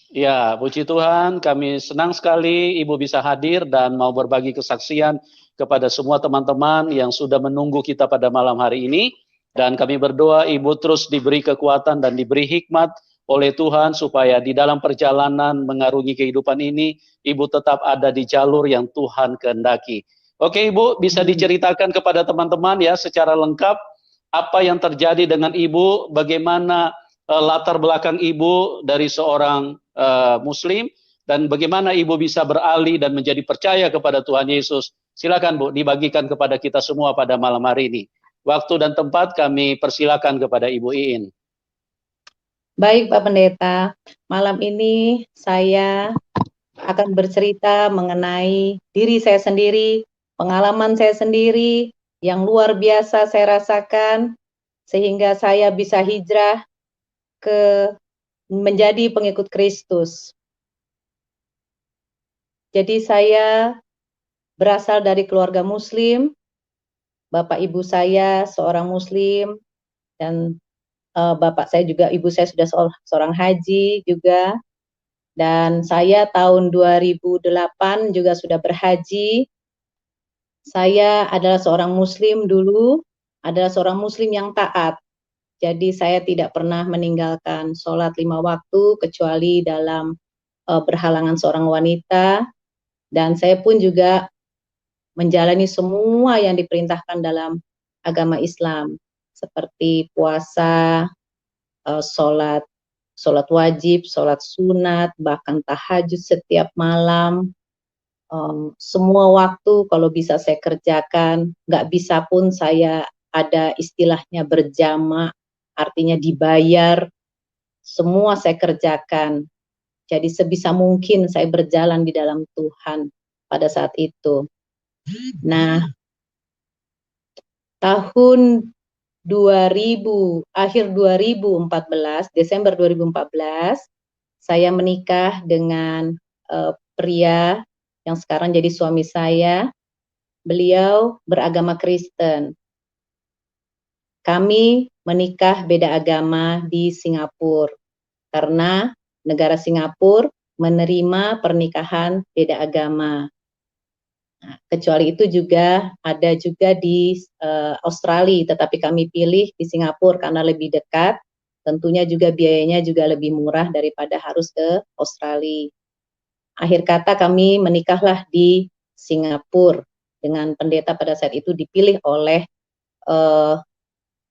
Ya, puji Tuhan, kami senang sekali Ibu bisa hadir dan mau berbagi kesaksian kepada semua teman-teman yang sudah menunggu kita pada malam hari ini. Dan kami berdoa Ibu terus diberi kekuatan dan diberi hikmat oleh Tuhan supaya di dalam perjalanan mengarungi kehidupan ini, Ibu tetap ada di jalur yang Tuhan kehendaki. Oke Ibu, bisa diceritakan kepada teman-teman ya secara lengkap apa yang terjadi dengan Ibu, bagaimana latar belakang Ibu dari seorang Muslim, dan bagaimana Ibu bisa beralih dan menjadi percaya kepada Tuhan Yesus. Silakan Bu, dibagikan kepada kita semua pada malam hari ini. Waktu dan tempat kami persilakan kepada Ibu Iin. Baik Pak Pendeta, malam ini saya akan bercerita mengenai diri saya sendiri, pengalaman saya sendiri yang luar biasa saya rasakan sehingga saya bisa hijrah ke menjadi pengikut Kristus. Jadi saya berasal dari keluarga Muslim, bapak ibu saya seorang Muslim, dan bapak saya juga, ibu saya sudah seorang haji juga. Dan saya tahun 2008 juga sudah berhaji. Saya adalah seorang Muslim dulu, adalah seorang Muslim yang taat. Jadi saya tidak pernah meninggalkan sholat 5 waktu kecuali dalam berhalangan seorang wanita. Dan saya pun juga menjalani semua yang diperintahkan dalam agama Islam, seperti puasa, sholat wajib, sholat sunat, bahkan tahajud setiap malam. Semua waktu kalau bisa saya kerjakan, nggak bisa pun saya ada istilahnya berjamaah, artinya dibayar, semua saya kerjakan. Jadi sebisa mungkin saya berjalan di dalam Tuhan pada saat itu. Nah, tahun 2000, akhir 2014, Desember 2014, saya menikah dengan pria yang sekarang jadi suami saya. Beliau beragama Kristen. Kami menikah beda agama di Singapura karena negara Singapura menerima pernikahan beda agama. Nah, kecuali itu juga ada juga di Australia, tetapi kami pilih di Singapura karena lebih dekat. Tentunya juga biayanya juga lebih murah daripada harus ke Australia. Akhir kata kami menikahlah di Singapura dengan pendeta pada saat itu dipilih oleh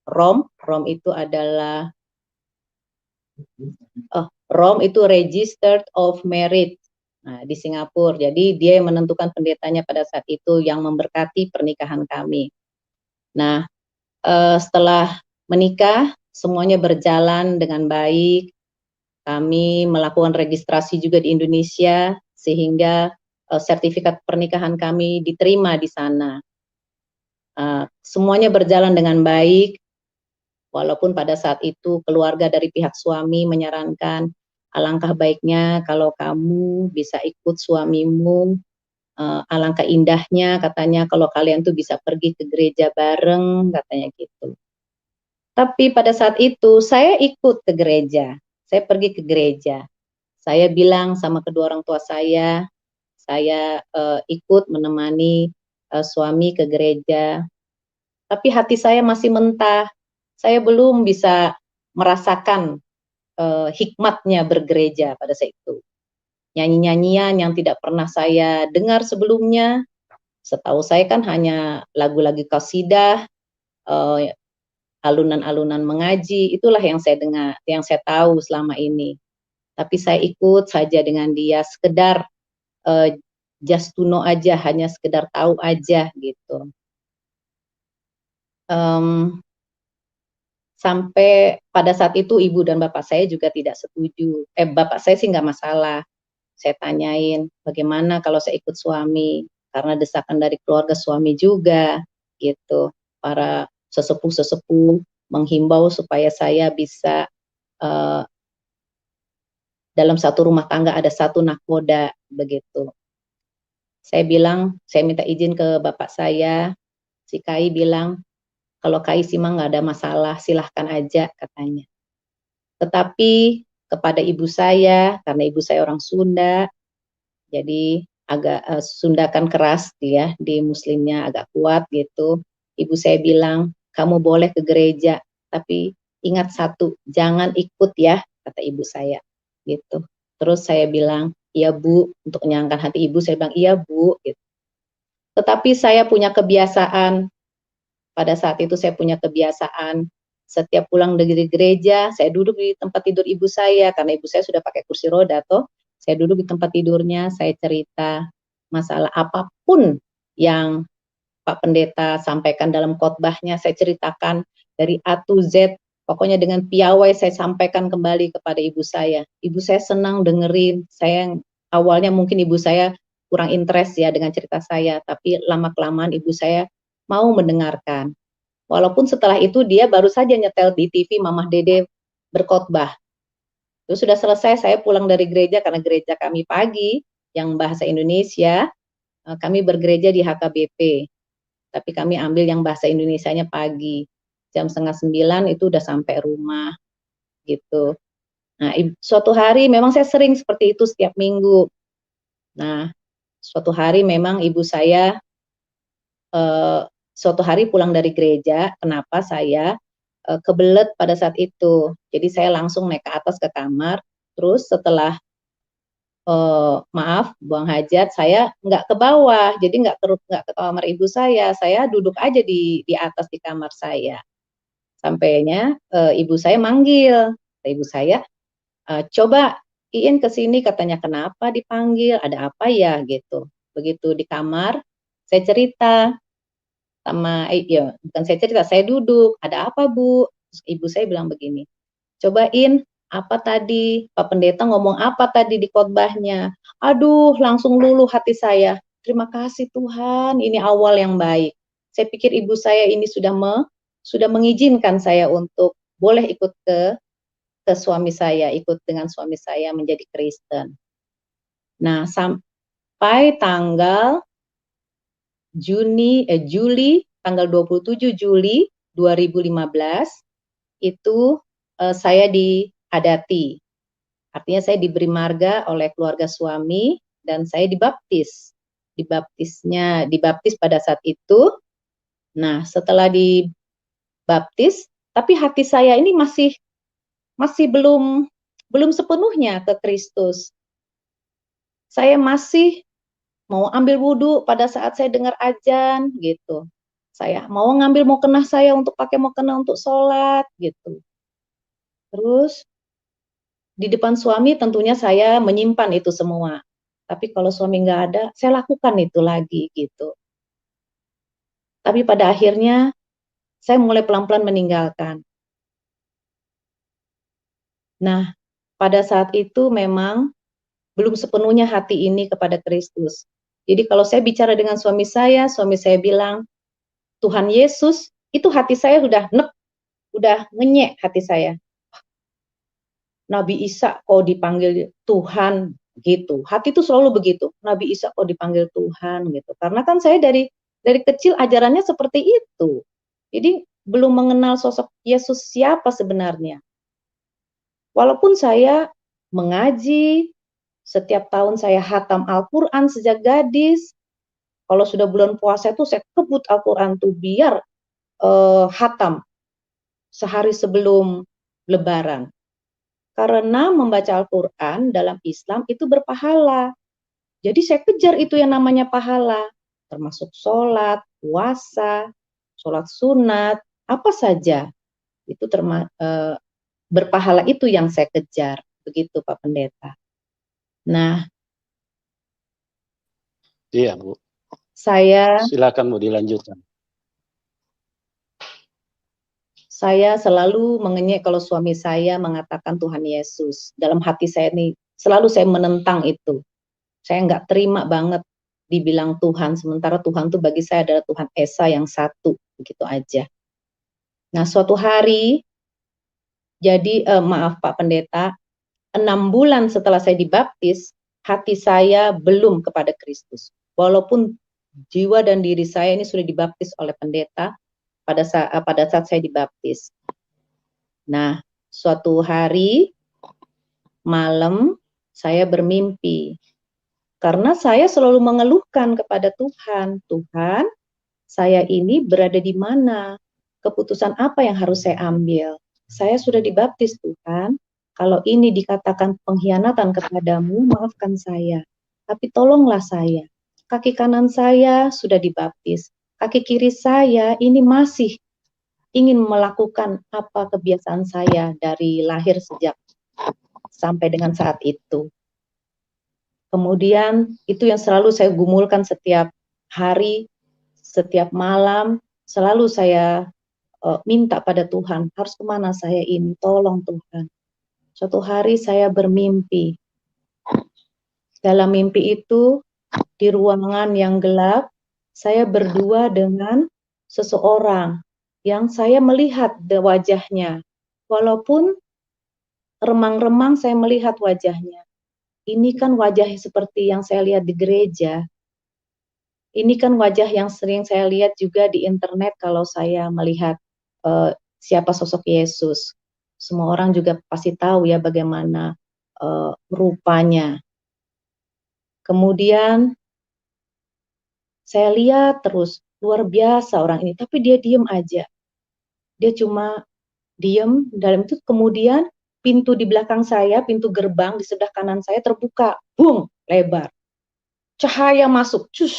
ROM itu adalah ROM itu Registered of Marriage. Nah, di Singapura. Jadi dia yang menentukan pendetanya pada saat itu yang memberkati pernikahan kami. Nah, setelah menikah semuanya berjalan dengan baik. Kami melakukan registrasi juga di Indonesia sehingga sertifikat pernikahan kami diterima di sana. Semuanya berjalan dengan baik. Walaupun pada saat itu keluarga dari pihak suami menyarankan alangkah baiknya kalau kamu bisa ikut suamimu, alangkah indahnya katanya kalau kalian tuh bisa pergi ke gereja bareng, katanya gitu. Tapi pada saat itu saya ikut ke gereja, saya pergi ke gereja. Saya bilang sama kedua orang tua saya ikut menemani suami ke gereja. Tapi hati saya masih mentah. Saya belum bisa merasakan hikmatnya bergereja pada saat itu. Nyanyi-nyanyian yang tidak pernah saya dengar sebelumnya. Setahu saya kan hanya lagu-lagu qasidah, alunan-alunan mengaji, itulah yang saya dengar, yang saya tahu selama ini. Tapi saya ikut saja dengan dia, sekedar just to know aja, hanya sekedar tahu aja gitu. Sampai pada saat itu ibu dan bapak saya juga tidak setuju. Bapak saya sih nggak masalah. Saya tanyain bagaimana kalau saya ikut suami, karena desakan dari keluarga suami juga gitu. Para sesepuh-sesepuh menghimbau supaya saya bisa dalam satu rumah tangga ada satu nakoda begitu. Saya bilang, saya minta izin ke bapak saya. Si Kai bilang, kalau Kai sih mah nggak ada masalah, silahkan aja katanya. Tetapi kepada ibu saya, karena ibu saya orang Sunda, jadi agak Sunda kan keras ya, di Muslimnya agak kuat gitu. Ibu saya bilang, kamu boleh ke gereja, tapi ingat satu, jangan ikut ya, kata ibu saya gitu. Terus saya bilang, iya Bu, untuk menyenangkan hati ibu, saya bilang iya Bu gitu. Tetapi saya punya kebiasaan, pada saat itu saya punya kebiasaan, setiap pulang dari gereja, saya duduk di tempat tidur ibu saya, karena ibu saya sudah pakai kursi roda toh. Saya duduk di tempat tidurnya, saya cerita masalah apapun yang Pak Pendeta sampaikan dalam khotbahnya, saya ceritakan dari A to Z, pokoknya dengan piawai saya sampaikan kembali kepada ibu saya. Ibu saya senang dengerin, saya awalnya mungkin ibu saya kurang interest ya dengan cerita saya, tapi lama-kelamaan ibu saya mau mendengarkan. Walaupun setelah itu dia baru saja nyetel di TV Mamah Dede berkhotbah. Itu sudah selesai, saya pulang dari gereja karena gereja kami pagi yang bahasa Indonesia, kami bergereja di HKBP. Tapi kami ambil yang bahasa Indonesianya pagi. Jam 8:30 itu udah sampai rumah gitu. Nah, suatu hari memang saya sering seperti itu setiap minggu. Nah, suatu hari memang ibu saya suatu hari pulang dari gereja, kenapa saya kebelet pada saat itu. Jadi saya langsung naik ke atas ke kamar, terus setelah maaf buang hajat, saya nggak ke bawah, jadi nggak ke kamar ibu saya duduk aja di atas di kamar saya. Sampainya ibu saya manggil, ibu saya coba Iin ke sini, katanya kenapa dipanggil, ada apa ya gitu. Begitu di kamar, saya cerita sama ya bukan saya cerita, saya duduk, ada apa Bu? Terus ibu saya bilang begini, cobain apa tadi Pak Pendeta ngomong apa tadi di khotbahnya. Aduh, langsung luluh hati saya. Terima kasih Tuhan, ini awal yang baik. Saya pikir ibu saya ini sudah mengizinkan saya untuk boleh ikut ke suami saya, ikut dengan suami saya menjadi Kristen. Nah, sampai tanggal Juli tanggal 27 Juli 2015 itu saya diadati. Artinya saya diberi marga oleh keluarga suami dan saya dibaptis. Dibaptis pada saat itu. Nah, setelah dibaptis, tapi hati saya ini masih belum sepenuhnya ke Kristus. Saya masih mau ambil wudhu pada saat saya dengar azan gitu. Saya mau ngambil mukena saya untuk pakai mukena untuk sholat gitu. Terus di depan suami tentunya saya menyimpan itu semua. Tapi kalau suami nggak ada, saya lakukan itu lagi gitu. Tapi pada akhirnya saya mulai pelan-pelan meninggalkan. Nah, pada saat itu memang belum sepenuhnya hati ini kepada Kristus. Jadi kalau saya bicara dengan suami saya bilang, Tuhan Yesus, itu hati saya udah ngenyek hati saya. Nabi Isa kok dipanggil Tuhan gitu. Hati itu selalu begitu. Nabi Isa kok dipanggil Tuhan gitu. Karena kan saya dari kecil ajarannya seperti itu. Jadi belum mengenal sosok Yesus siapa sebenarnya. Walaupun saya mengaji, setiap tahun saya hatam Al-Quran sejak gadis. Kalau sudah bulan puasa itu saya kebut Al-Quran tuh biar hatam sehari sebelum Lebaran. Karena membaca Al-Quran dalam Islam itu berpahala. Jadi saya kejar itu yang namanya pahala. Termasuk sholat, puasa, sholat sunat, apa saja. Itu berpahala itu yang saya kejar. Begitu Pak Pendeta. Nah, Iya Bu. Silakan Bu dilanjutkan. Saya selalu mengenyek kalau suami saya mengatakan Tuhan Yesus. Dalam hati saya ini selalu saya menentang itu. Saya nggak terima banget dibilang Tuhan, sementara Tuhan itu bagi saya adalah Tuhan Esa yang satu, begitu aja. Nah, suatu hari, jadi maaf Pak Pendeta, 6 bulan setelah saya dibaptis, hati saya belum kepada Kristus. Walaupun jiwa dan diri saya ini sudah dibaptis oleh pendeta pada saat saya dibaptis. Nah, suatu hari malam saya bermimpi. Karena saya selalu mengeluhkan kepada Tuhan, Tuhan, saya ini berada di mana? Keputusan apa yang harus saya ambil? Saya sudah dibaptis, Tuhan. Kalau ini dikatakan pengkhianatan kepadamu, maafkan saya. Tapi tolonglah saya. Kaki kanan saya sudah dibaptis. Kaki kiri saya ini masih ingin melakukan apa kebiasaan saya dari lahir sejak sampai dengan saat itu. Kemudian itu yang selalu saya gumulkan setiap hari, setiap malam, selalu saya minta pada Tuhan, harus kemana saya ini, tolong Tuhan. Suatu hari saya bermimpi. Dalam mimpi itu, di ruangan yang gelap, saya berdua dengan seseorang yang saya melihat wajahnya. Walaupun remang-remang saya melihat wajahnya. Ini kan wajah seperti yang saya lihat di gereja. Ini kan wajah yang sering saya lihat juga di internet kalau saya melihat siapa sosok Yesus. Semua orang juga pasti tahu ya bagaimana rupanya. Kemudian saya lihat terus, luar biasa orang ini, tapi dia diem aja. Dia cuma diem dalam itu. Kemudian pintu di belakang saya, pintu gerbang di sebelah kanan saya terbuka, bung, lebar. Cahaya masuk, cus,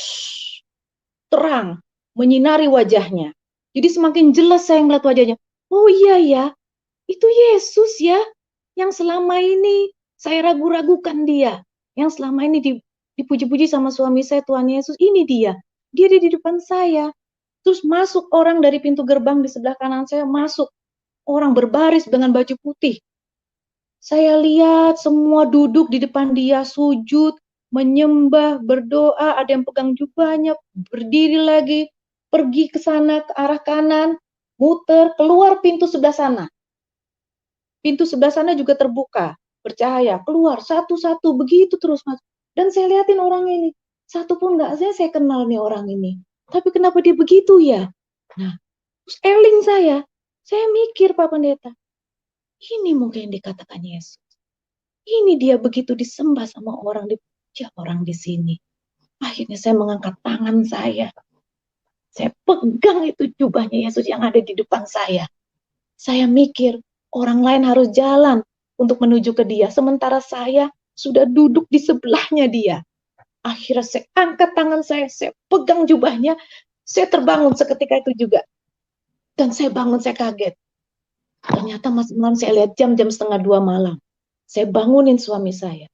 terang, menyinari wajahnya. Jadi semakin jelas saya melihat wajahnya. Oh iya ya, itu Yesus ya, yang selama ini saya ragu-ragukan dia. Yang selama ini dipuji-puji sama suami saya, Tuhan Yesus, ini dia. Dia ada di depan saya. Terus masuk orang dari pintu gerbang di sebelah kanan saya, masuk. Orang berbaris dengan baju putih. Saya lihat semua duduk di depan dia, sujud, menyembah, berdoa, ada yang pegang jubahnya, berdiri lagi, pergi ke sana, ke arah kanan, muter, keluar pintu sebelah sana. Pintu sebelah sana juga terbuka, bercahaya, keluar, satu-satu, begitu terus, Mas. Dan saya lihatin orang ini, satu pun enggak, saya kenal nih orang ini. Tapi kenapa dia begitu ya? Nah, terus eling saya mikir Pak Pendeta, ini mungkin yang dikatakan Yesus. Ini dia begitu disembah sama orang, dipuja orang di sini. Akhirnya saya mengangkat tangan saya pegang itu jubahnya Yesus yang ada di depan saya. Saya mikir, orang lain harus jalan untuk menuju ke dia, sementara saya sudah duduk di sebelahnya dia. Akhirnya saya angkat tangan saya pegang jubahnya, saya terbangun seketika itu juga. Dan saya bangun, saya kaget. Ternyata malam saya lihat jam 1:30 malam. Saya bangunin suami saya.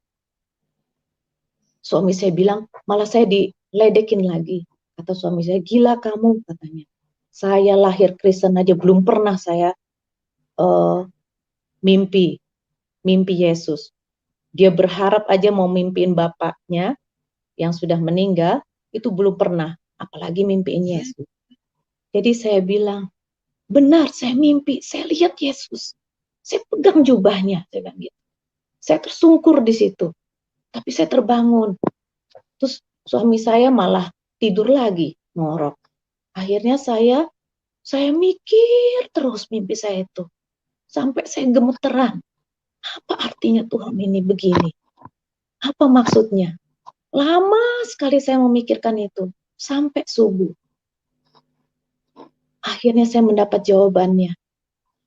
Suami saya bilang, malah saya diledekin lagi. Kata suami saya, gila kamu, katanya. Saya lahir Kristen aja, belum pernah saya mimpi Yesus. Dia berharap aja mau mimpiin bapaknya yang sudah meninggal, itu belum pernah. Apalagi mimpiin Yesus. Jadi saya bilang, benar, saya mimpi, saya lihat Yesus. Saya pegang jubahnya, saya bilang gitu. Saya tersungkur di situ. Tapi saya terbangun. Terus suami saya malah tidur lagi, ngorok. Akhirnya saya mikir terus mimpi saya itu. Sampai saya gemeteran. Apa artinya Tuhan ini begini? Apa maksudnya? Lama sekali saya memikirkan itu. Sampai subuh. Akhirnya saya mendapat jawabannya.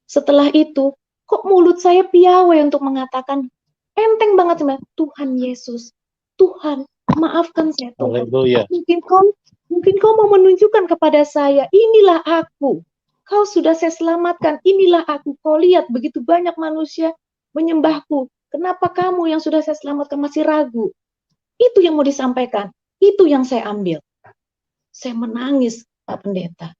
Setelah itu, kok mulut saya piawai untuk mengatakan, enteng banget sama Tuhan Yesus. Tuhan, maafkan saya Tuhan. Mungkin kau mau menunjukkan kepada saya, inilah aku. Kau sudah saya selamatkan, inilah aku. Kau lihat begitu banyak manusia menyembahku. Kenapa kamu yang sudah saya selamatkan masih ragu? Itu yang mau disampaikan. Itu yang saya ambil. Saya menangis, Pak Pendeta.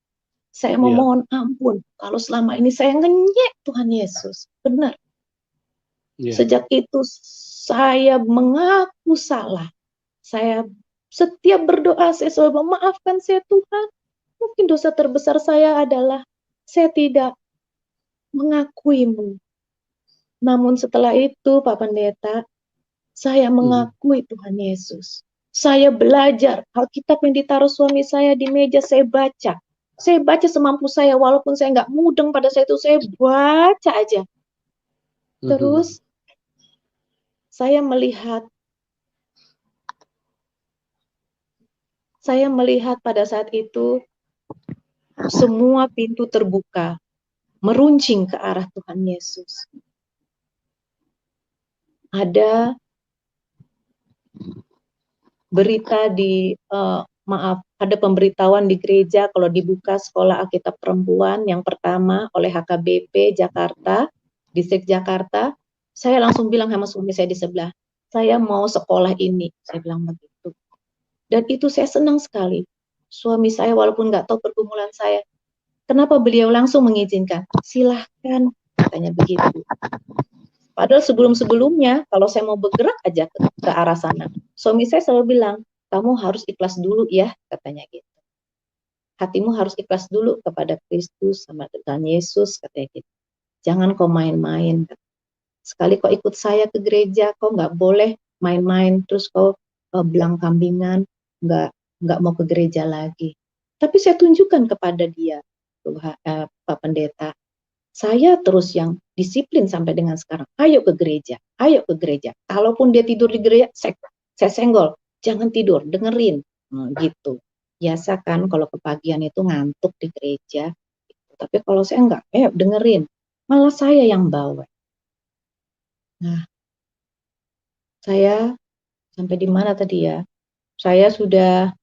Saya memohon ampun kalau selama ini saya ngenyek Tuhan Yesus. Benar. Sejak itu saya mengaku salah. Saya setiap berdoa saya selalu memaafkan saya Tuhan. Mungkin dosa terbesar saya adalah saya tidak mengakuimu. Namun setelah itu Pak Pendeta, saya mengakui Tuhan Yesus. Saya belajar Alkitab yang ditaruh suami saya di meja, saya baca. Saya baca semampu saya, walaupun saya nggak mudeng pada saat itu, saya baca aja. Terus saya melihat pada saat itu semua pintu terbuka, meruncing ke arah Tuhan Yesus. Ada berita ada pemberitahuan di gereja kalau dibuka sekolah Alkitab perempuan yang pertama oleh HKBP Jakarta, Distrik Jakarta. Saya langsung bilang sama suami saya di sebelah, saya mau sekolah ini, saya bilang begitu. Dan itu saya senang sekali. Suami saya walaupun nggak tahu pergumulan saya, kenapa beliau langsung mengizinkan? Silahkan, katanya begitu. Padahal sebelum-sebelumnya, kalau saya mau bergerak aja ke arah sana, suami saya selalu bilang, kamu harus ikhlas dulu ya, katanya gitu. Hatimu harus ikhlas dulu kepada Kristus sama Tuhan Yesus, katanya gitu. Jangan kau main-main. Sekali kau ikut saya ke gereja, kau nggak boleh main-main, terus kau belang kambingan, nggak mau ke gereja lagi. Tapi saya tunjukkan kepada dia, Pak Pendeta, saya terus yang disiplin sampai dengan sekarang. Ayo ke gereja, ayo ke gereja. Kalaupun dia tidur di gereja, saya senggol, jangan tidur, dengerin, gitu. Biasa kan kalau kepagian itu ngantuk di gereja. Tapi kalau saya enggak, dengerin. Malah saya yang bawa. Nah, saya sampai di mana tadi ya? Saya sudah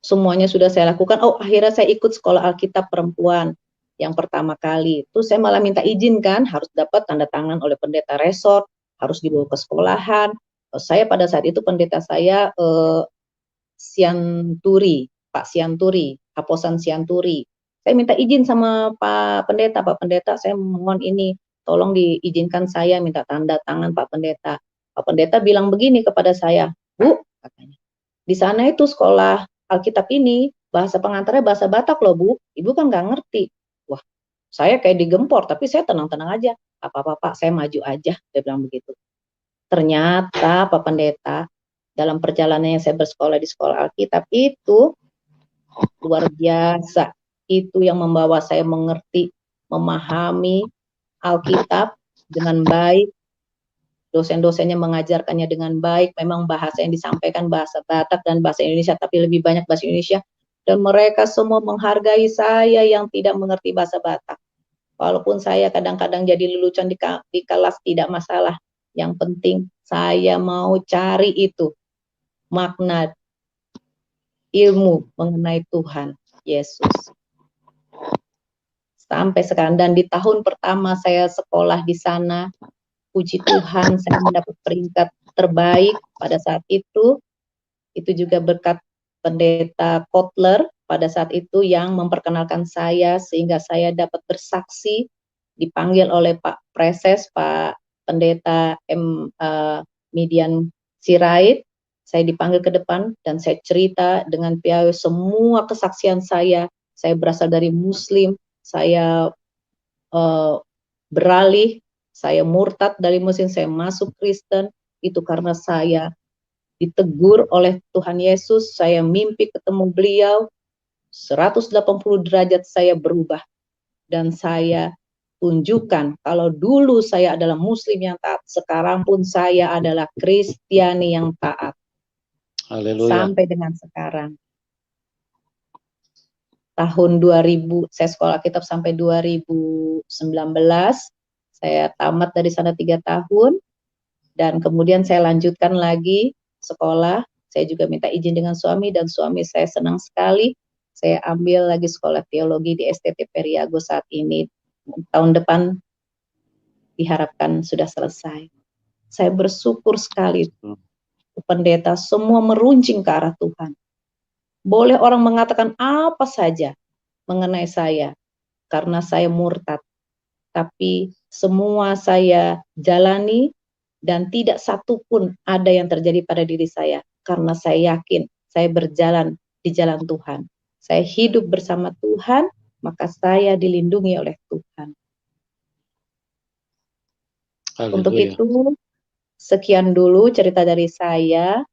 semuanya sudah saya lakukan. Oh, akhirnya saya ikut sekolah Alkitab perempuan yang pertama kali. Terus saya malah minta izin kan, harus dapat tanda tangan oleh pendeta resort, harus dibawa ke sekolahan. Saya pada saat itu pendeta saya Sianturi, Pak Sianturi, Haposan Sianturi. Saya minta izin sama Pak Pendeta, saya mohon ini, tolong diizinkan saya minta tanda tangan Pak Pendeta. Pak Pendeta bilang begini kepada saya, Bu, katanya, di sana itu sekolah Alkitab ini, bahasa pengantarnya bahasa Batak loh Bu, Ibu kan nggak ngerti. Wah, saya kayak digempor, tapi saya tenang-tenang aja. Apa-apa Pak, saya maju aja, dia bilang begitu. Ternyata Pak Pendeta, dalam perjalanannya saya bersekolah di sekolah Alkitab itu luar biasa. Itu yang membawa saya mengerti, memahami Alkitab dengan baik. Dosen-dosennya mengajarkannya dengan baik. Memang bahasa yang disampaikan bahasa Batak dan bahasa Indonesia, tapi lebih banyak bahasa Indonesia. Dan mereka semua menghargai saya yang tidak mengerti bahasa Batak. Walaupun saya kadang-kadang jadi lelucon di kelas, tidak masalah. Yang penting saya mau cari itu makna ilmu mengenai Tuhan Yesus. Sampai sekarang, dan di tahun pertama saya sekolah di sana, puji Tuhan saya mendapat peringkat terbaik pada saat itu juga berkat Pendeta Kotler pada saat itu yang memperkenalkan saya sehingga saya dapat bersaksi, dipanggil oleh Pak Preses, Pak Pendeta Midian Sirait. Saya dipanggil ke depan dan saya cerita dengan piawai semua kesaksian saya. Saya berasal dari Muslim, saya beralih, saya murtad dari Muslim, saya masuk Kristen, itu karena saya ditegur oleh Tuhan Yesus, saya mimpi ketemu beliau, 180 derajat saya berubah, dan saya tunjukkan kalau dulu saya adalah Muslim yang taat, sekarang pun saya adalah Kristiani yang taat. Haleluya. Sampai dengan sekarang. Tahun 2000, saya sekolah Alkitab sampai 2019, saya tamat dari sana 3 tahun, dan kemudian saya lanjutkan lagi sekolah. Saya juga minta izin dengan suami, dan suami saya senang sekali. Saya ambil lagi sekolah teologi di STT Periago saat ini. Tahun depan diharapkan sudah selesai. Saya bersyukur sekali. Pendeta semua meruncing ke arah Tuhan. Boleh orang mengatakan apa saja mengenai saya, karena saya murtad. Tapi semua saya jalani, dan tidak satu pun ada yang terjadi pada diri saya, karena saya yakin saya berjalan di jalan Tuhan. Saya hidup bersama Tuhan, maka saya dilindungi oleh Tuhan. Haleluya. Untuk itu, sekian dulu cerita dari saya.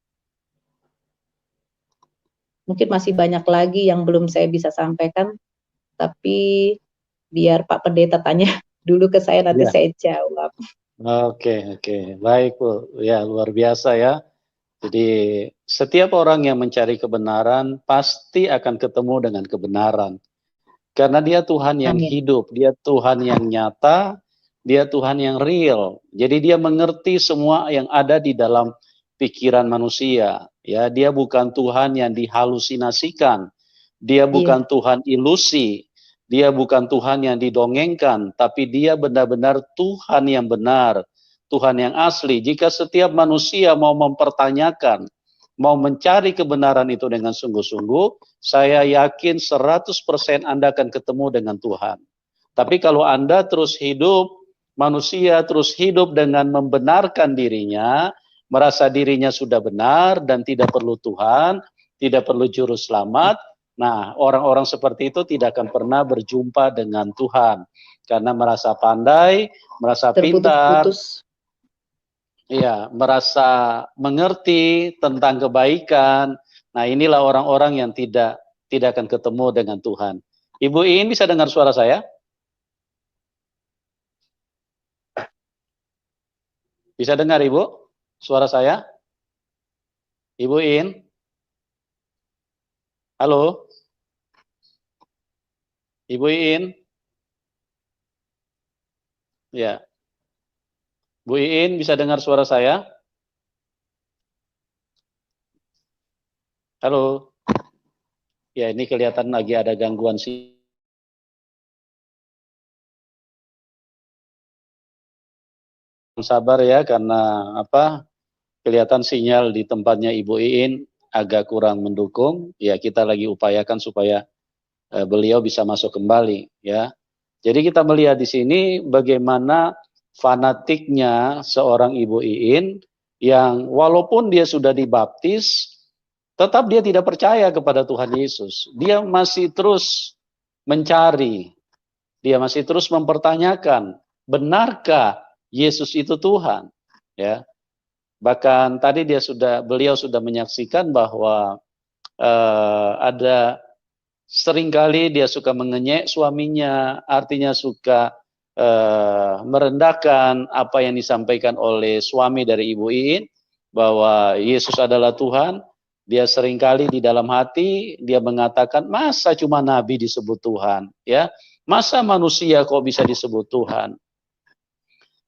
Mungkin masih banyak lagi yang belum saya bisa sampaikan, tapi biar Pak Pendeta tanya dulu ke saya, nanti saya jawab. Oke, baik Bu. Ya, luar biasa ya. Jadi setiap orang yang mencari kebenaran pasti akan ketemu dengan kebenaran. Karena dia Tuhan yang Amin. hidup, dia Tuhan yang nyata, dia Tuhan yang real. Jadi dia mengerti semua yang ada di dalam pikiran manusia. Ya, dia bukan Tuhan yang dihalusinasikan. Dia Iya, bukan Tuhan ilusi. Dia bukan Tuhan yang didongengkan, tapi dia benar-benar Tuhan yang benar, Tuhan yang asli. Jika setiap manusia mau mempertanyakan, mau mencari kebenaran itu dengan sungguh-sungguh, saya yakin 100% Anda akan ketemu dengan Tuhan. Tapi kalau Anda terus hidup, manusia terus hidup dengan membenarkan dirinya, merasa dirinya sudah benar dan tidak perlu Tuhan, tidak perlu juru selamat, nah orang-orang seperti itu tidak akan pernah berjumpa dengan Tuhan. Karena merasa pandai, merasa pintar, terputus-putus. iya, merasa mengerti tentang kebaikan. Nah, inilah orang-orang yang tidak akan ketemu dengan Tuhan. Ibu Iin bisa dengar suara saya? Bisa dengar Ibu suara saya? Ibu Iin? Halo? Ibu Iin? Ya. Bu Iin bisa dengar suara saya? Halo? Ya, ini kelihatan lagi ada gangguan sih. Sabar ya, karena apa? Kelihatan sinyal di tempatnya Ibu Iin agak kurang mendukung. Ya, kita lagi upayakan supaya beliau bisa masuk kembali ya. Jadi kita melihat di sini bagaimana fanatiknya seorang Ibu Iin yang walaupun dia sudah dibaptis, tetap dia tidak percaya kepada Tuhan Yesus. Dia masih terus mencari, dia masih terus mempertanyakan, benarkah Yesus itu Tuhan? Ya, bahkan tadi beliau sudah menyaksikan bahwa ada seringkali dia suka mengenyek suaminya, artinya suka merendahkan apa yang disampaikan oleh suami dari Ibu Iin, bahwa Yesus adalah Tuhan. Dia seringkali di dalam hati, dia mengatakan, masa cuma nabi disebut Tuhan? Ya, masa manusia kok bisa disebut Tuhan?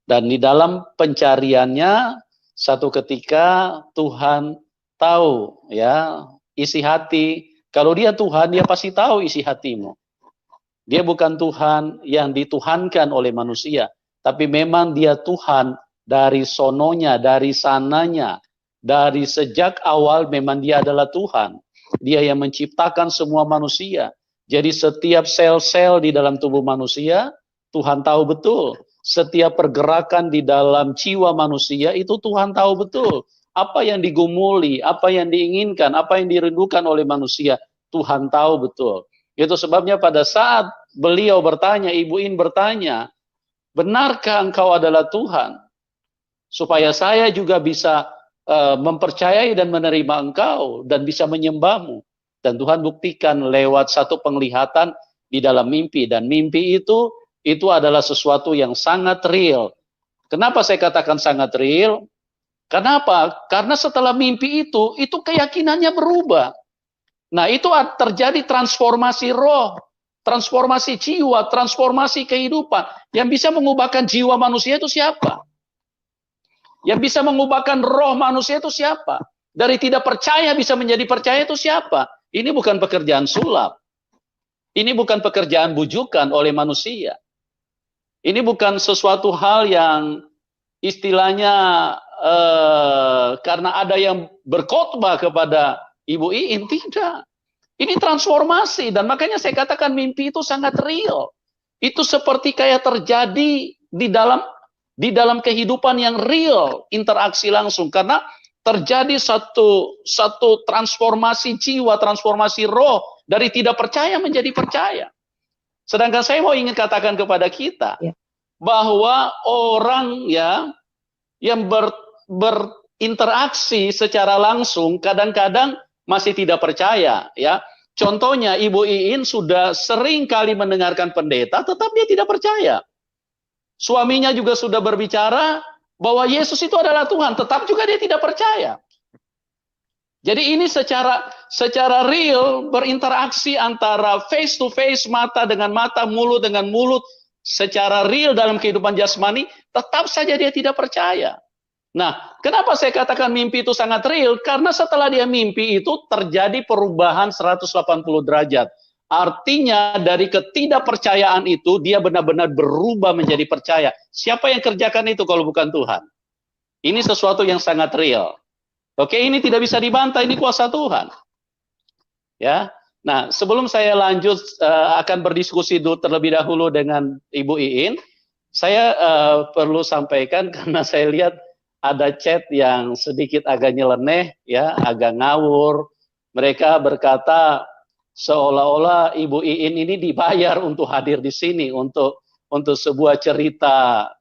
Dan di dalam pencariannya, satu ketika Tuhan tahu ya isi hati. Kalau dia Tuhan, dia pasti tahu isi hatimu. Dia bukan Tuhan yang dituhankan oleh manusia, tapi memang dia Tuhan dari sononya, dari sananya, dari sejak awal memang dia adalah Tuhan. Dia yang menciptakan semua manusia. Jadi setiap sel-sel di dalam tubuh manusia, Tuhan tahu betul. Setiap pergerakan di dalam jiwa manusia itu Tuhan tahu betul. Apa yang digumuli, apa yang diinginkan, apa yang dirindukan oleh manusia, Tuhan tahu betul. Itu sebabnya pada saat beliau bertanya, Ibu In bertanya, benarkah engkau adalah Tuhan? Supaya saya juga bisa mempercayai dan menerima engkau dan bisa menyembahmu. Dan Tuhan buktikan lewat satu penglihatan di dalam mimpi. Dan mimpi itu adalah sesuatu yang sangat real. Kenapa saya katakan sangat real? Kenapa? Karena setelah mimpi itu keyakinannya berubah. Nah, itu terjadi transformasi roh, transformasi jiwa, transformasi kehidupan. Yang bisa mengubahkan jiwa manusia itu siapa? Yang bisa mengubahkan roh manusia itu siapa? Dari tidak percaya bisa menjadi percaya itu siapa? Ini bukan pekerjaan sulap. Ini bukan pekerjaan bujukan oleh manusia. Ini bukan sesuatu hal yang istilahnya karena ada yang berkhotbah kepada Ibu Iin, tidak. Ini transformasi, dan makanya saya katakan mimpi itu sangat real. Itu seperti kayak terjadi di dalam kehidupan yang real, interaksi langsung, karena terjadi satu transformasi jiwa, transformasi roh dari tidak percaya menjadi percaya. Sedangkan saya mau ingin katakan kepada kita bahwa orang ya yang berinteraksi secara langsung kadang-kadang masih tidak percaya ya. Contohnya Ibu Iin sudah sering kali mendengarkan pendeta, tetap dia tidak percaya. Suaminya juga sudah berbicara bahwa Yesus itu adalah Tuhan, tetap juga dia tidak percaya. Jadi ini secara real berinteraksi antara face to face, mata dengan mata, mulut dengan mulut, secara real dalam kehidupan jasmani, tetap saja dia tidak percaya. Nah, kenapa saya katakan mimpi itu sangat real? Karena setelah dia mimpi itu terjadi perubahan 180 derajat. Artinya dari ketidakpercayaan itu dia benar-benar berubah menjadi percaya. Siapa yang kerjakan itu kalau bukan Tuhan? Ini sesuatu yang sangat real. Oke, ini tidak bisa dibantah, ini kuasa Tuhan. Ya. Nah, sebelum saya lanjut akan berdiskusi terlebih dahulu dengan Ibu Iin, saya perlu sampaikan karena saya lihat ada chat yang sedikit agak nyeleneh, ya, agak ngawur. Mereka berkata seolah-olah Ibu Iin ini dibayar untuk hadir di sini untuk sebuah cerita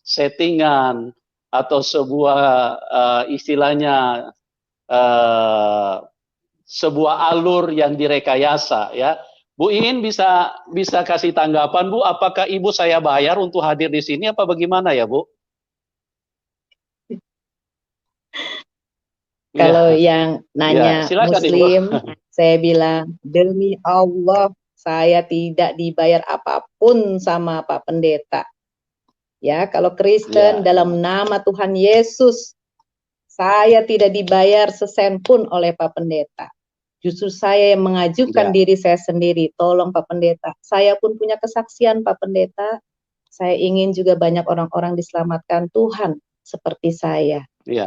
settingan atau sebuah istilahnya sebuah alur yang direkayasa, ya. Bu Iin bisa kasih tanggapan, Bu, apakah Ibu saya bayar untuk hadir di sini apa bagaimana ya, Bu? Kalau yang nanya silakan, Muslim, Ibu. saya bilang, demi Allah, saya tidak dibayar apapun sama Pak Pendeta. Ya, kalau Kristen dalam nama Tuhan Yesus, saya tidak dibayar sesen pun oleh Pak Pendeta. Justru saya yang mengajukan diri saya sendiri. Tolong Pak Pendeta, saya pun punya kesaksian Pak Pendeta. Saya ingin juga banyak orang-orang diselamatkan Tuhan seperti saya. Iya.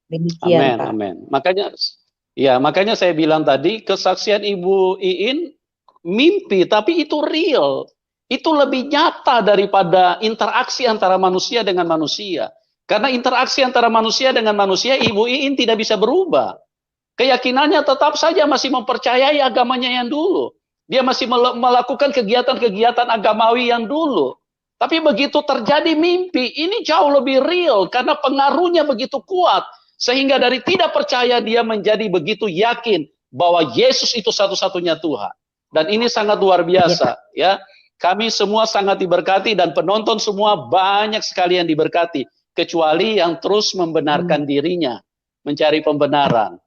Demikian, Pak. Amin. Makanya saya bilang tadi, kesaksian Ibu Iin mimpi, tapi itu real. Itu lebih nyata daripada interaksi antara manusia dengan manusia. Karena interaksi antara manusia dengan manusia, Ibu Iin tidak bisa berubah. Keyakinannya tetap saja masih mempercayai agamanya yang dulu. Dia masih melakukan kegiatan-kegiatan agamawi yang dulu. Tapi begitu terjadi mimpi, ini jauh lebih real karena pengaruhnya begitu kuat. Sehingga dari tidak percaya dia menjadi begitu yakin bahwa Yesus itu satu-satunya Tuhan. Dan ini sangat luar biasa, ya. Kami semua sangat diberkati dan penonton semua banyak sekali yang diberkati, kecuali yang terus membenarkan dirinya, mencari pembenaran.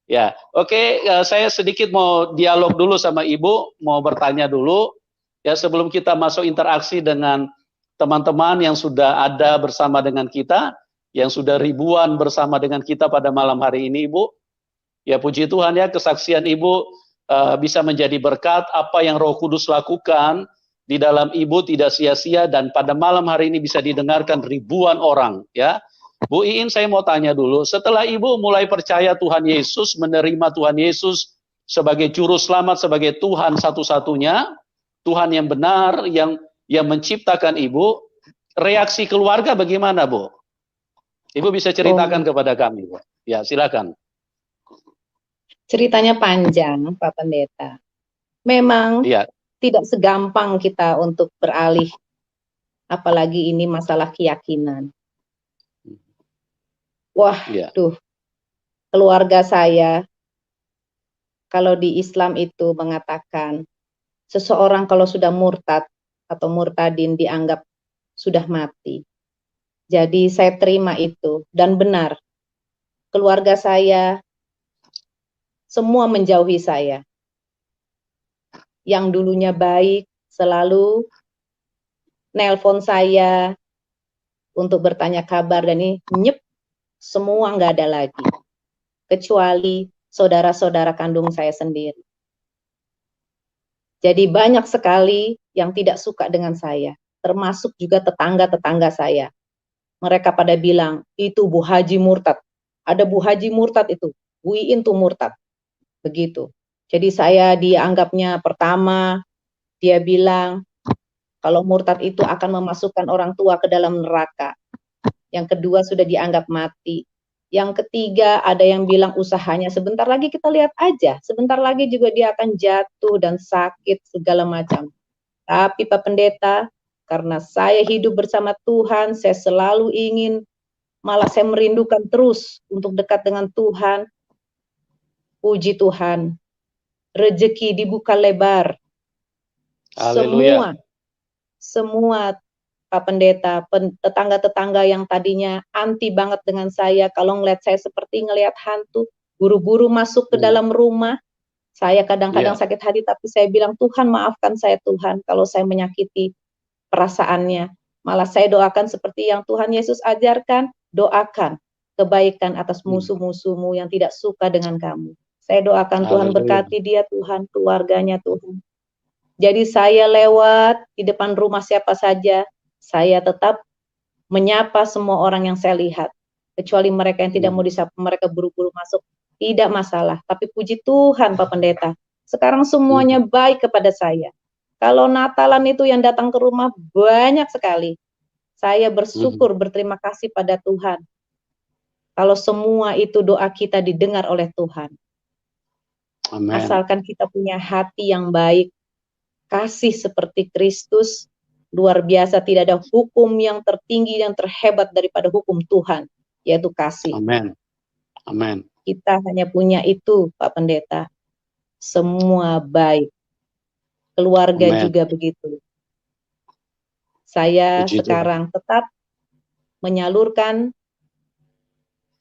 Ya, oke, saya sedikit mau dialog dulu sama Ibu, mau bertanya dulu. Ya, sebelum kita masuk interaksi dengan teman-teman yang sudah ada bersama dengan kita, yang sudah ribuan bersama dengan kita pada malam hari ini, Ibu. Ya, puji Tuhan ya, kesaksian Ibu bisa menjadi berkat. Apa yang Roh Kudus lakukan di dalam Ibu tidak sia-sia dan pada malam hari ini bisa didengarkan ribuan orang, ya. Bu Iin, saya mau tanya dulu, setelah Ibu mulai percaya Tuhan Yesus, menerima Tuhan Yesus sebagai juru selamat, sebagai Tuhan satu-satunya, Tuhan yang benar, yang menciptakan Ibu, reaksi keluarga bagaimana, Bu? Ibu bisa ceritakan kepada kami, Bu. Ya, silakan. Ceritanya panjang, Pak Pendeta. Memang tidak segampang kita untuk beralih, apalagi ini masalah keyakinan. Wah, keluarga saya, kalau di Islam itu mengatakan, seseorang kalau sudah murtad atau murtadin dianggap sudah mati. Jadi saya terima itu, dan benar, keluarga saya semua menjauhi saya. Yang dulunya baik, selalu nelpon saya untuk bertanya kabar, dan ini nyep, semua nggak ada lagi. Kecuali saudara-saudara kandung saya sendiri. Jadi banyak sekali yang tidak suka dengan saya, termasuk juga tetangga-tetangga saya. Mereka pada bilang, itu Bu Haji murtad. Ada Bu Haji murtad itu, Bu Iin tuh murtad. Begitu. Jadi saya dianggapnya pertama, dia bilang, kalau murtad itu akan memasukkan orang tua ke dalam neraka. Yang kedua sudah dianggap mati. Yang ketiga ada yang bilang usahanya sebentar lagi kita lihat aja. Sebentar lagi juga dia akan jatuh dan sakit segala macam. Tapi Pak Pendeta, karena saya hidup bersama Tuhan, saya selalu ingin, malah saya merindukan terus untuk dekat dengan Tuhan. Puji Tuhan, rezeki dibuka lebar. semua Pak Pendeta, tetangga-tetangga yang tadinya anti banget dengan saya, kalau ngeliat saya seperti ngelihat hantu, buru-buru masuk ke dalam rumah. Saya kadang-kadang sakit hati, tapi saya bilang, Tuhan maafkan saya Tuhan, kalau saya menyakiti perasaannya. Malah saya doakan seperti yang Tuhan Yesus ajarkan, doakan kebaikan atas musuh-musuhmu yang tidak suka dengan kamu. Saya doakan Tuhan berkati dia, Tuhan, keluarganya Tuhan. Jadi saya lewat di depan rumah siapa saja, saya tetap menyapa semua orang yang saya lihat. Kecuali mereka yang tidak mau disapa, mereka buru-buru masuk. Tidak masalah, tapi puji Tuhan Pak Pendeta, sekarang semuanya baik kepada saya. Kalau Natalan itu yang datang ke rumah banyak sekali. Saya bersyukur, berterima kasih pada Tuhan. Kalau semua itu doa kita didengar oleh Tuhan. Amen. Asalkan kita punya hati yang baik, kasih seperti Kristus, luar biasa, tidak ada hukum yang tertinggi dan terhebat daripada hukum Tuhan, yaitu kasih. Amin. Amin. Kita hanya punya itu, Pak Pendeta. Semua baik. Keluarga Amen. juga begitu. Saya Puji sekarang tetap menyalurkan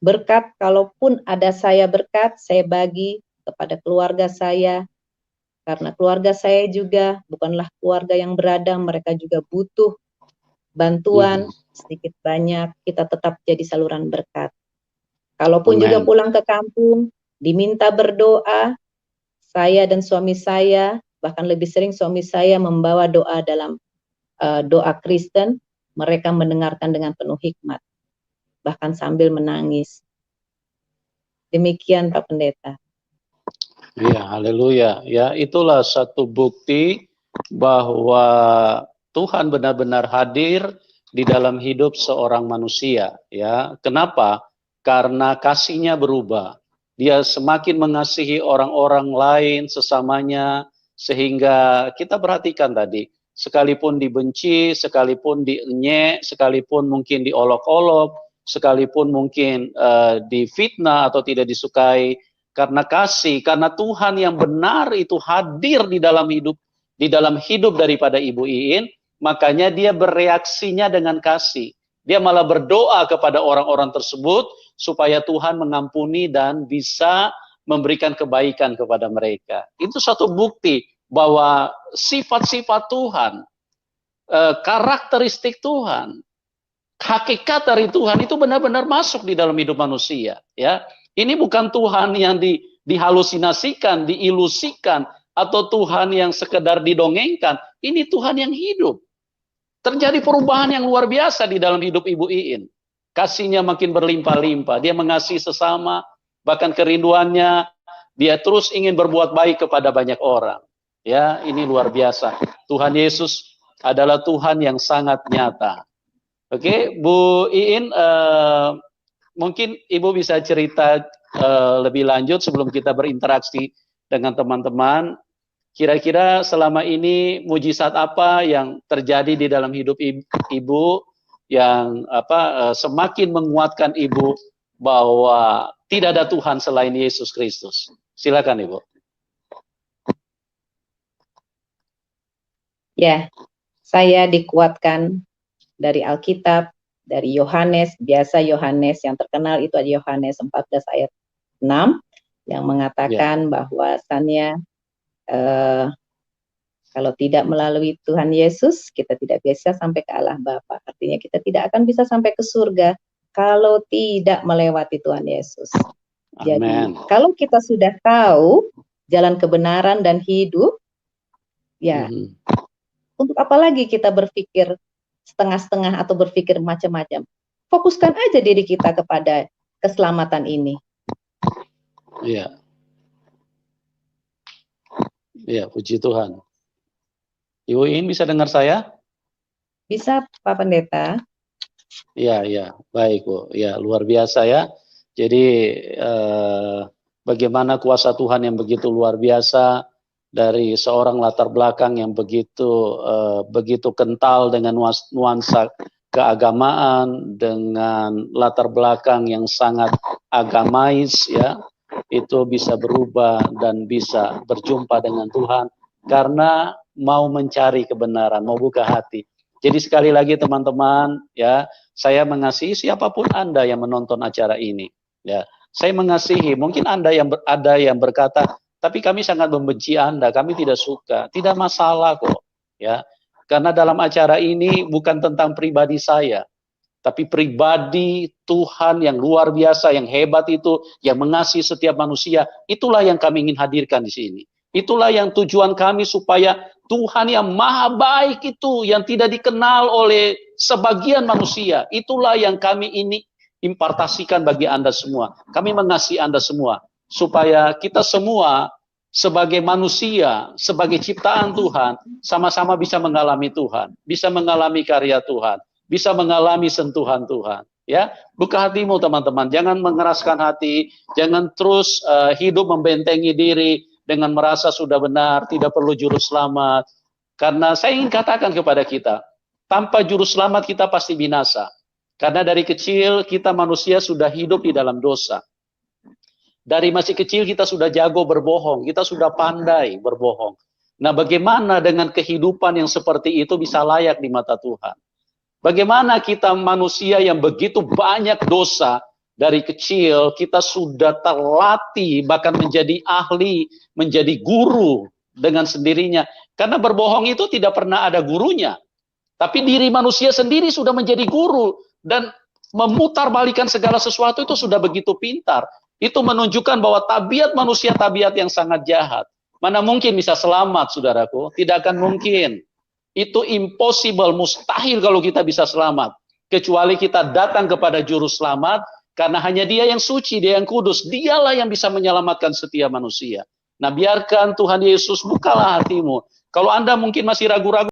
berkat, kalaupun ada saya berkat, saya bagi kepada keluarga saya. Karena keluarga saya juga bukanlah keluarga yang berada, mereka juga butuh bantuan, sedikit banyak, kita tetap jadi saluran berkat. Kalaupun juga pulang ke kampung, diminta berdoa, saya dan suami saya, bahkan lebih sering suami saya membawa doa dalam doa Kristen, mereka mendengarkan dengan penuh hikmat, bahkan sambil menangis. Demikian Pak Pendeta. Ya, haleluya. Ya, itulah satu bukti bahwa Tuhan benar-benar hadir di dalam hidup seorang manusia. Ya, kenapa? Karena kasihnya berubah. Dia semakin mengasihi orang-orang lain sesamanya, sehingga kita perhatikan tadi, sekalipun dibenci, sekalipun dienyek, sekalipun mungkin diolok-olok, sekalipun mungkin difitnah atau tidak disukai, karena kasih, karena Tuhan yang benar itu hadir di dalam hidup daripada Ibu Iin, makanya dia bereaksinya dengan kasih. Dia malah berdoa kepada orang-orang tersebut supaya Tuhan mengampuni dan bisa memberikan kebaikan kepada mereka. Itu satu bukti bahwa sifat-sifat Tuhan, karakteristik Tuhan, hakikat dari Tuhan itu benar-benar masuk di dalam hidup manusia. Ya, ini bukan Tuhan yang dihalusinasikan, diilusikan, atau Tuhan yang sekedar didongengkan. Ini Tuhan yang hidup. Terjadi perubahan yang luar biasa di dalam hidup Ibu Iin. Kasihnya makin berlimpah-limpah. Dia mengasihi sesama, bahkan kerinduannya, dia terus ingin berbuat baik kepada banyak orang. Ya, ini luar biasa. Tuhan Yesus adalah Tuhan yang sangat nyata. Oke, Bu Iin, mungkin Ibu bisa cerita lebih lanjut sebelum kita berinteraksi dengan teman-teman. Kira-kira selama ini mujizat apa yang terjadi di dalam hidup Ibu yang semakin menguatkan Ibu bahwa tidak ada Tuhan selain Yesus Kristus. Silakan Ibu. Ya, saya dikuatkan dari Alkitab, dari Yohanes, biasa Yohanes yang terkenal itu ada Yohanes 14 ayat 6 yang mengatakan bahwasannya kalau tidak melalui Tuhan Yesus, kita tidak bisa sampai ke Allah Bapa. Artinya kita tidak akan bisa sampai ke surga kalau tidak melewati Tuhan Yesus. Jadi kalau kita sudah tahu jalan kebenaran dan hidup, ya untuk apa lagi kita berpikir setengah-setengah atau berpikir macam-macam? Fokuskan aja diri kita kepada keselamatan ini. Iya. Ya, puji Tuhan. Ibu Iin bisa dengar saya? Bisa, Pak Pendeta. Ya, baik Bu. Ya, luar biasa ya. Jadi bagaimana kuasa Tuhan yang begitu luar biasa dari seorang latar belakang yang begitu kental dengan nuansa keagamaan, dengan latar belakang yang sangat agamais ya. Itu bisa berubah dan bisa berjumpa dengan Tuhan karena mau mencari kebenaran, mau buka hati. Jadi sekali lagi teman-teman, ya, saya mengasihi siapapun Anda yang menonton acara ini. Ya, saya mengasihi. Mungkin Anda ada yang berkata, tapi kami sangat membenci Anda, kami tidak suka. Tidak masalah kok, ya. Karena dalam acara ini bukan tentang pribadi saya, tapi pribadi Tuhan yang luar biasa, yang hebat itu, yang mengasihi setiap manusia. Itulah yang kami ingin hadirkan di sini. Itulah yang tujuan kami supaya Tuhan yang maha baik itu, yang tidak dikenal oleh sebagian manusia, itulah yang kami ini impartasikan bagi Anda semua. Kami mengasihi Anda semua, supaya kita semua sebagai manusia, sebagai ciptaan Tuhan, sama-sama bisa mengalami Tuhan, bisa mengalami karya Tuhan, bisa mengalami sentuhan Tuhan. Ya, buka hatimu teman-teman, jangan mengeraskan hati, jangan terus hidup membentengi diri dengan merasa sudah benar, tidak perlu juru selamat. Karena saya ingin katakan kepada kita, tanpa juru selamat kita pasti binasa. Karena dari kecil kita manusia sudah hidup di dalam dosa. Dari masih kecil kita sudah jago berbohong, kita sudah pandai berbohong. Nah, bagaimana dengan kehidupan yang seperti itu bisa layak di mata Tuhan? Bagaimana kita manusia yang begitu banyak dosa, dari kecil kita sudah terlatih bahkan menjadi ahli, menjadi guru dengan sendirinya. Karena berbohong itu tidak pernah ada gurunya. Tapi diri manusia sendiri sudah menjadi guru dan memutarbalikkan segala sesuatu itu sudah begitu pintar. Itu menunjukkan bahwa tabiat manusia tabiat yang sangat jahat. Mana mungkin bisa selamat, saudaraku? Tidak akan mungkin. Itu impossible, mustahil kalau kita bisa selamat. Kecuali kita datang kepada juru selamat, karena hanya Dia yang suci, Dia yang kudus. Dialah yang bisa menyelamatkan setiap manusia. Nah, biarkan Tuhan Yesus bukalah hatimu. Kalau Anda mungkin masih ragu-ragu,